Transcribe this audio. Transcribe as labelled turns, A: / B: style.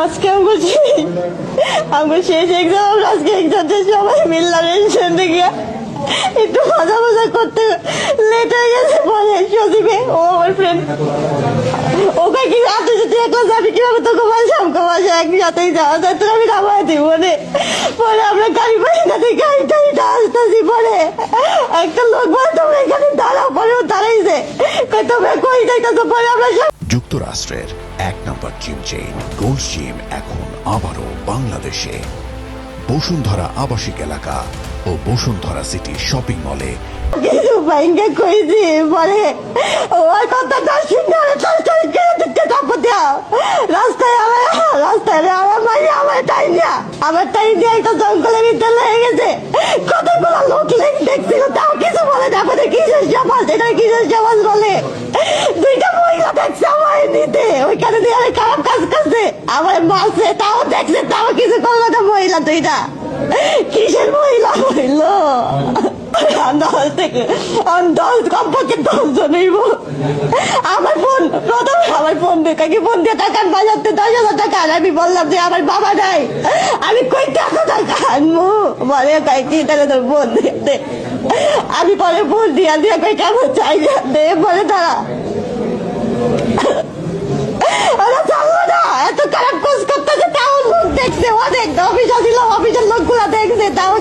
A: আজকে আমার শেষ এক্সাম, আজকে এক্সামে সবাই মিললাম রেস্টুরেন্টে গিয়ে একটু মজা মজা করতে লেট হয়ে গেছে। পরে সজীবে ও আমার ফ্রেন্ড ওকে কি আপনি যদি একলা যাবি কিভাবে তোকে বলছিলাম বাসা একসাথেই যাওয়া যায়, তোর আমি নামায় দিব মনে। পরে আমরা গাড়ি পাই না, গাড়ি টাড়িটা আসতেছি। পরে একটা লোক বলে তোমরা এখানে দাঁড়াও, পরে ও দাঁড়াইছে, তোমরা কই যাইতেছো। পরে আমরা
B: যুক্তরাষ্ট্রের ১ নম্বর জিম চেইন গোল্ড জিম এখন আবারও বাংলাদেশে বসুন্ধরা আবাসিক এলাকা ও বসুন্ধরা সিটি শপিং মলে।
A: কিছু ব্যাংকে কইছি, পরে ওর কথাটা শুনে দিতে তারপর রাস্তায় আমার টাইম দিয়ে একটা জঙ্গলের ভিতরে লেগে গেছে। কতগুলো লোক দেখছিল, তাও কিছু বলে না। আমাদের কিসের সমাজ, এটা কিসের সমাজ বলে। দুইটা মহিলা দেখছে আমার নিতে, ওইখানে দিয়ে আমি খারাপ কাজ করছে, আমার মারছে, তাও দেখছে, তাও কিছু করলো না। মহিলা দুইটা কিসের মহিলা হইল? কমপক্ষে 10 জন হইব। আমার ফোন দিয়ে টাকা বাজাতে 10,000 টাকা। আমি বললাম যে আমার বাবা নাই, আমি কই টাকা আনবো। বলে কি তাহলে তোর বোন দিয়ে। আমি পরে ফোন দিয়া কই কেমন চাই দে। বলে তারা চাললো না, এত খারাপ কোর্স করতেছে, তাও লোক দেখছে, অনেক অফিসার ছিল, অফিসের লোকগুলা দেখছে, তাও